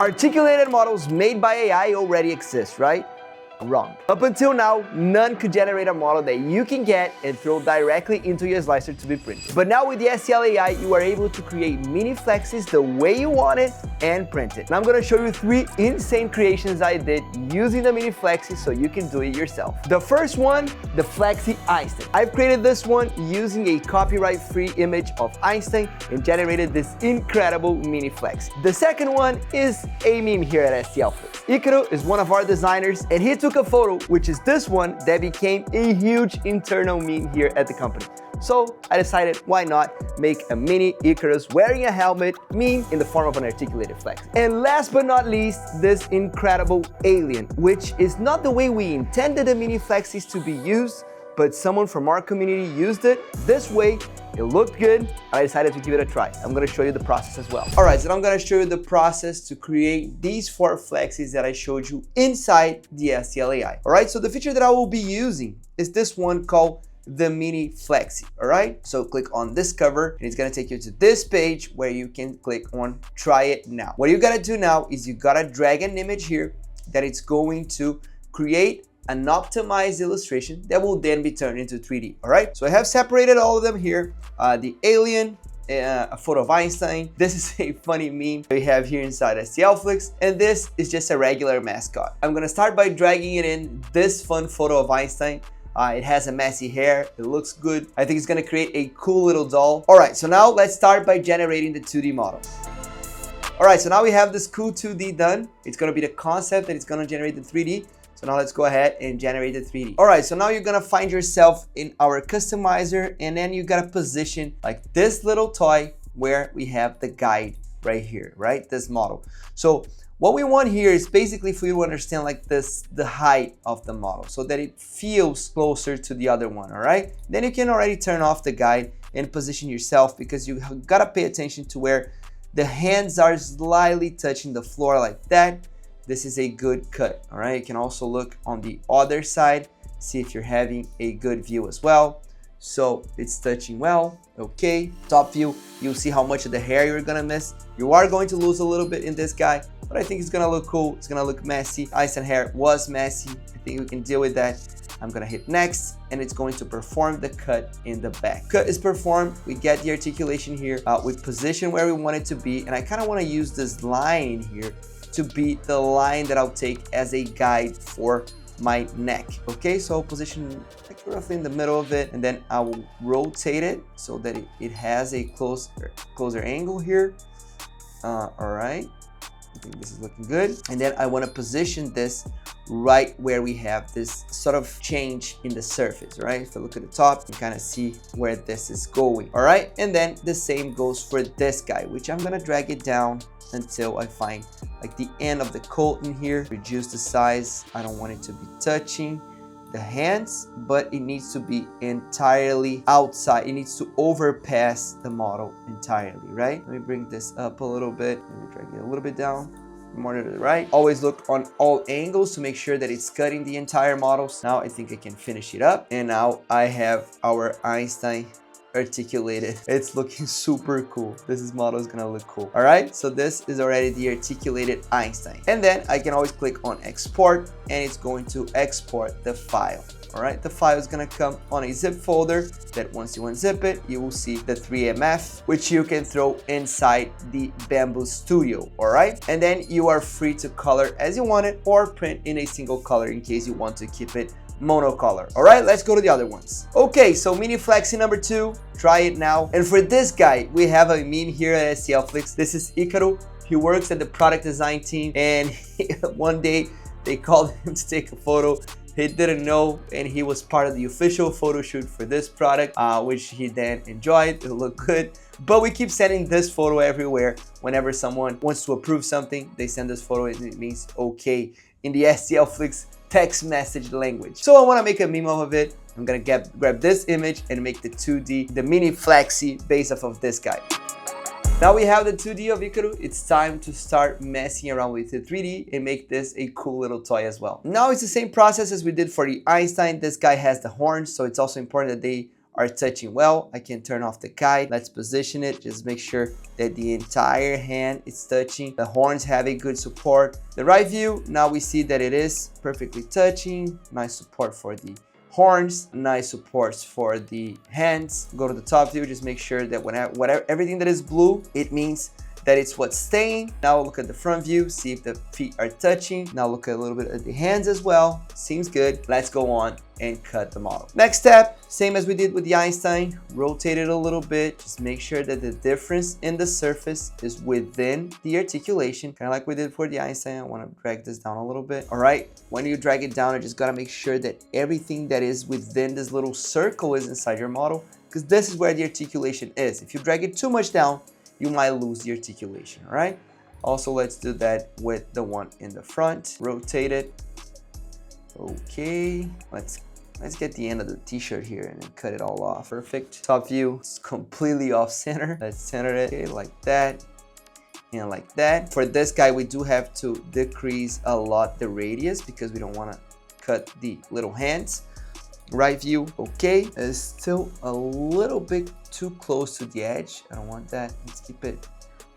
Articulated models made by AI already exist, right? Wrong. Up until now, none could generate a model that you can get and throw directly into your slicer to be printed. But now with the STL AI, you are able to create mini flexis the way you want it and print it. And I'm gonna show you 3 insane creations I did using the mini flexi so you can do it yourself. The first one, the flexi Einstein. I've created this one using a copyright-free image of Einstein and generated this incredible mini flexi. The second one is a meme here at STLFLIX. Ikaru is one of our designers and he took a photo, which is this one, that became a huge internal meme here at the company. So I decided, why not make a mini Icarus wearing a helmet meme in the form of an articulated flex. And last but not least, this incredible alien, which is not the way we intended the mini flexis to be used, but someone from our community used it this way. It looked good. I decided to give it a try. I'm gonna show you the process as well. All right, so I'm gonna show you the process to create these 4 flexis that I showed you inside the STL AI. All right, so the feature that I will be using is this one called the mini flexi. All right, so click on this cover and it's gonna take you to this page where you can click on try it now. What you gotta do now is you gotta drag an image here that it's going to create an optimized illustration that will then be turned into 3D. All right, so I have separated all of them here. The alien, a photo of Einstein. This is a funny meme we have here inside STLFLIX, and this is just a regular mascot. I'm gonna start by dragging it in this fun photo of Einstein. It has a messy hair, it looks good. I think it's gonna create a cool little doll. All right, so now let's start by generating the 2D model. All right, so now we have this cool 2D done. It's gonna be the concept that it's gonna generate the 3D. So now let's go ahead and generate the 3D. All right, so now you're gonna find yourself in our customizer and then you gotta position like this little toy where we have the guide right here, right? This model. So what we want here is basically for you to understand like this, the height of the model so that it feels closer to the other one, all right? Then you can already turn off the guide and position yourself because you gotta pay attention to where the hands are slightly touching the floor like that. This is a good cut, all right? You can also look on the other side, see if you're having a good view as well. So it's touching well, okay. Top view, you'll see how much of the hair you're gonna miss. You are going to lose a little bit in this guy, but I think it's gonna look cool. It's gonna look messy. Einstein hair was messy. I think we can deal with that. I'm gonna hit next and it's going to perform the cut in the back. Cut is performed, we get the articulation here. We position where we want it to be, and I kinda wanna use this line here to be the line that I'll take as a guide for my neck. Okay, so I'll position like roughly in the middle of it, and then I will rotate it so that it has a closer angle here. All right, I think this is looking good. And then I want to position this right where we have this sort of change in the surface, right? If I look at the top, you kind of see where this is going. All right, and then the same goes for this guy, which I'm gonna drag it down until I find like the end of the coat in here. Reduce the size. I don't want it to be touching the hands, but it needs to be entirely outside. It needs to overpass the model entirely, right? Let me bring this up a little bit. Let me drag it a little bit down, more to the right. Always look on all angles to make sure that it's cutting the entire models. Now I think I can finish it up. And now I have our Einstein articulated. It's looking super cool. This model is gonna look cool. All right, so this is already the articulated Einstein. And then I can always click on export and it's going to export the file. All right, the file is gonna come on a zip folder that once you unzip it, you will see the 3MF, which you can throw inside the Bamboo Studio. All right, and then you are free to color as you want it or print in a single color in case you want to keep it monocolor. All right, let's go to the other ones. Okay, so mini flexi number 2, try it now. And for this guy, we have a meme here at STLFLIX. This is Ikaru. He works at the product design team, and one day they called him to take a photo. He didn't know, and he was part of the official photo shoot for this product, which he then enjoyed. It looked good. But we keep sending this photo everywhere. Whenever someone wants to approve something, they send this photo and it means okay in the STLFLIX text message language. So I want to make a meme of it. I'm gonna grab this image and make the 2D, the mini flexi based off of this guy. Now we have the 2D of Ikaru. It's time to start messing around with the 3D and make this a cool little toy as well. Now it's the same process as we did for the Einstein. This guy has the horns, so it's also important that they are touching well. I can turn off the guide. Let's position it. Just make sure that the entire hand is touching. The horns have a good support. The right view, now we see that it is perfectly touching. Nice support for the horns, nice supports for the hands. Go to the top view, just make sure that whatever everything that is blue, it means that it's what's staying. Now look at the front view, see if the feet are touching. Now look at a little bit at the hands as well. Seems good. Let's go on and cut the model. Next step, same as we did with the Einstein, rotate it a little bit. Just make sure that the difference in the surface is within the articulation, kind of like we did for the Einstein. I want to drag this down a little bit. All right, when you drag it down, you just got to make sure that everything that is within this little circle is inside your model, because this is where the articulation is. If you drag it too much down, you might lose the articulation. All right, also let's do that with the one in the front. Rotate it. Okay, let's get the end of the t-shirt here and then cut it all off. Perfect. Top view, it's completely off center. Let's center it, okay, like that and like that. For this guy, we do have to decrease a lot the radius because we don't want to cut the little hands. Right view, okay. It's still a little bit too close to the edge. I don't want that. Let's keep it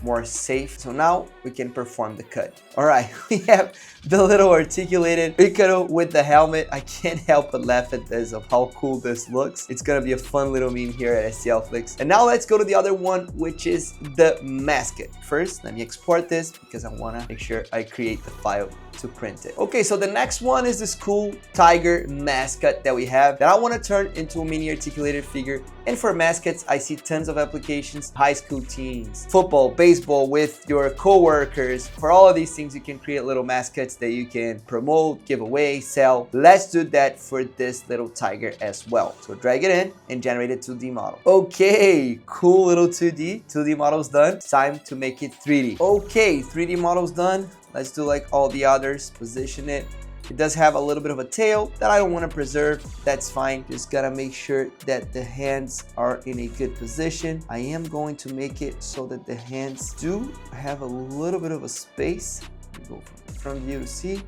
more safe. So now we can perform the cut. All right, we have the little articulated Ikaru with the helmet. I can't help but laugh at this of how cool this looks. It's gonna be a fun little meme here at STLFLIX. And now let's go to the other one, which is the mascot. First, let me export this because I wanna make sure I create the file to print it. Okay, so the next one is this cool tiger mascot that we have that I want to turn into a mini articulated figure. And for mascots, I see tons of applications, high school teams, football, baseball with your co-workers. For all of these things, you can create little mascots that you can promote, give away, sell. Let's do that for this little tiger as well. So drag it in and generate a 2D model. Okay, cool little 2D models done. Time to make it 3D. Okay, 3D models done. Let's do like all the others, position it. It does have a little bit of a tail that I don't want to preserve. That's fine. Just gotta make sure that the hands are in a good position. I am going to make it so that the hands do have a little bit of a space. Go from the front view to see.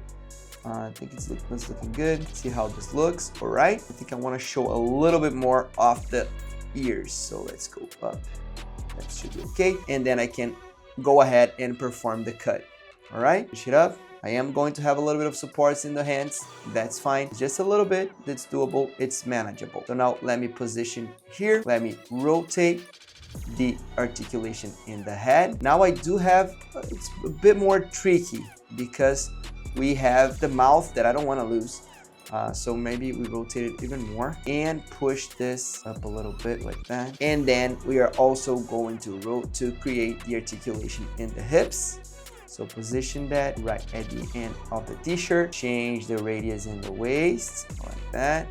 I think it's looking good. See how this looks. All right. I think I want to show a little bit more off the ears. So let's go up. That should be okay. And then I can go ahead and perform the cut. All right, push it up. I am going to have a little bit of supports in the hands. That's fine. Just a little bit. It's doable. It's manageable. So now let me position here. Let me rotate the articulation in the head. Now I do have, it's a bit more tricky because we have the mouth that I don't want to lose. So maybe we rotate it even more and push this up a little bit like that. And then we are also going to create the articulation in the hips. So position that right at the end of the t-shirt. Change the radius in the waist like that.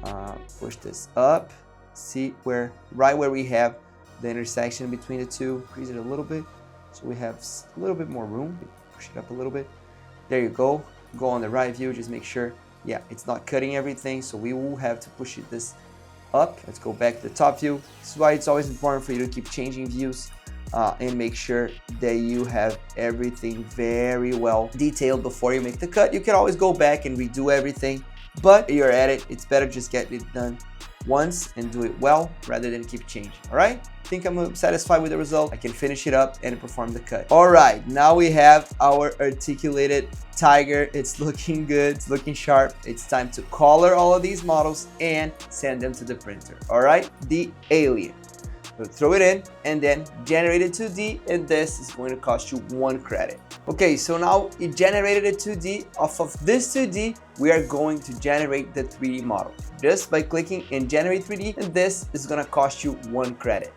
Push this up. See right where we have the intersection between the two. Increase it a little bit so we have a little bit more room. Push it up a little bit. There you go. Go on the right view. Just make sure, yeah, it's not cutting everything. So we will have to push this up. Let's go back to the top view. This is why it's always important for you to keep changing views. And make sure that you have everything very well detailed before you make the cut. You can always go back and redo everything, but you're at it. It's better just get it done once and do it well rather than keep changing. All right, I think I'm satisfied with the result. I can finish it up and perform the cut. All right, now we have our articulated tiger. It's looking good. It's looking sharp. It's time to color all of these models and send them to the printer. All right, the alien. So throw it in and then generate a 2D, and this is going to cost you 1 credit. Okay, so now it generated a 2D. Off of this 2D, we are going to generate the 3D model just by clicking and generate 3D, and this is going to cost you 1 credit.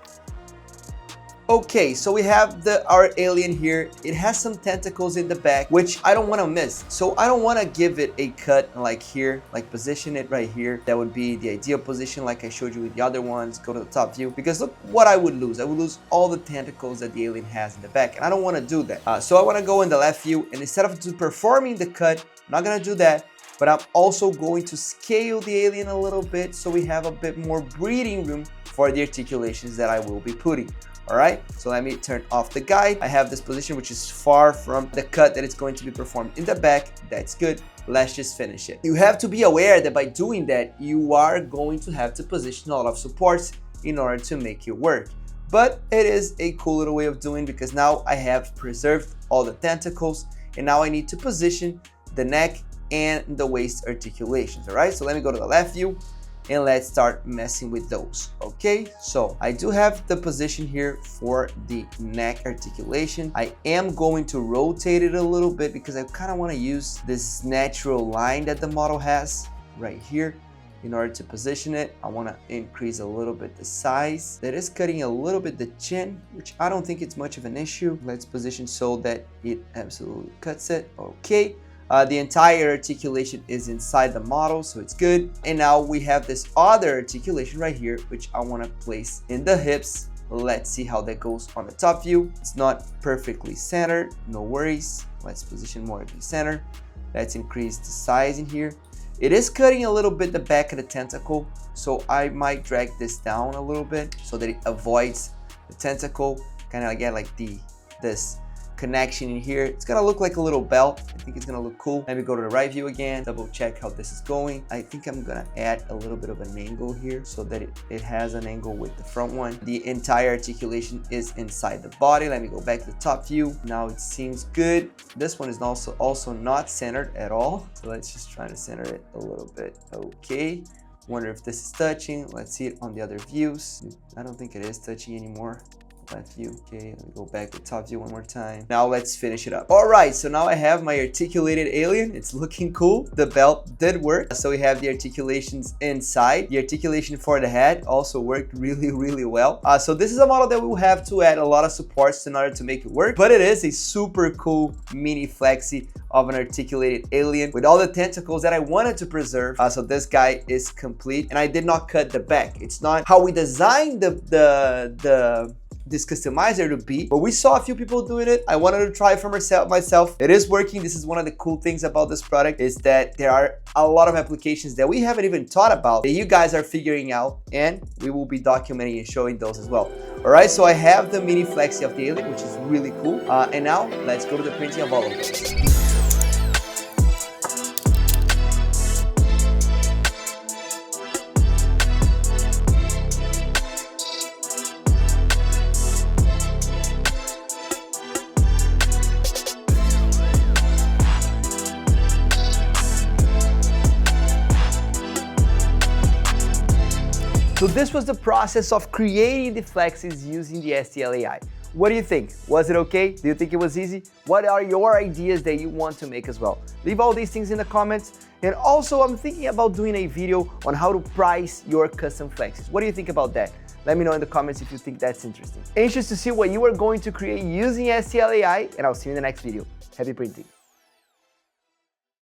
Okay, so we have our alien here. It has some tentacles in the back, which I don't want to miss. So I don't want to give it a cut like here, like position it right here. That would be the ideal position like I showed you with the other ones. Go to the top view, because look what I would lose. I would lose all the tentacles that the alien has in the back, and I don't want to do that. So I want to go in the left view, and instead of performing the cut, I'm not going to do that. But I'm also going to scale the alien a little bit so we have a bit more breathing room for the articulations that I will be putting. All right, so let me turn off the guide. I have this position which is far from the cut that is going to be performed in the back. That's good. Let's just finish it. You have to be aware that by doing that, you are going to have to position a lot of supports in order to make it work. But it is a cool little way of doing, because now I have preserved all the tentacles, and now I need to position the neck and the waist articulations. All right, so let me go to the left view and let's start messing with those. Okay, so I do have the position here for the neck articulation. I am going to rotate it a little bit because I kind of want to use this natural line that the model has right here. In order to position it, I want to increase a little bit the size. That is cutting a little bit the chin, which I don't think it's much of an issue. Let's position so that it absolutely cuts it. Okay. The entire articulation is inside the model, so it's good. And now we have this other articulation right here, which I want to place in the hips. Let's see how that goes on the top view. It's not perfectly centered, no worries. Let's position more to the center. Let's increase the size in here. It is cutting a little bit the back of the tentacle, so I might drag this down a little bit so that it avoids the tentacle, kind of again like this connection in here. It's gonna look like a little belt. I think it's gonna look cool. Let me go to the right view again, double check how this is going. I think I'm gonna add a little bit of an angle here so that it has an angle with the front one. The entire articulation is inside the body. Let me go back to the top view. Now it seems good. This one is also not centered at all. So let's just try to center it a little bit. Okay. Wonder if this is touching. Let's see it on the other views. I don't think it is touching anymore. Left view. Okay, let me go back to top view one more time. Now let's finish it up. All right, so now I have my articulated alien. It's looking cool. The belt did work. So we have the articulations inside. The articulation for the head also worked really well. So this is a model that we will have to add a lot of supports in order to make it work, but it is a super cool mini flexi of an articulated alien with all the tentacles that I wanted to preserve. So this guy is complete, and I did not cut the back. It's not how we designed this customizer to be, but we saw a few people doing it. I wanted to try it for myself. It is working. This is one of the cool things about this product, is that there are a lot of applications that we haven't even thought about that you guys are figuring out, and we will be documenting and showing those as well. All right, so I have the mini flexi of the alien, which is really cool. And now let's go to the printing of all of those. So this was the process of creating the flexis using the STL AI. What do you think? Was it okay? Do you think it was easy? What are your ideas that you want to make as well? Leave all these things in the comments. And also, I'm thinking about doing a video on how to price your custom flexis. What do you think about that? Let me know in the comments if you think that's interesting. Anxious to see what you are going to create using STL AI, and I'll see you in the next video. Happy printing.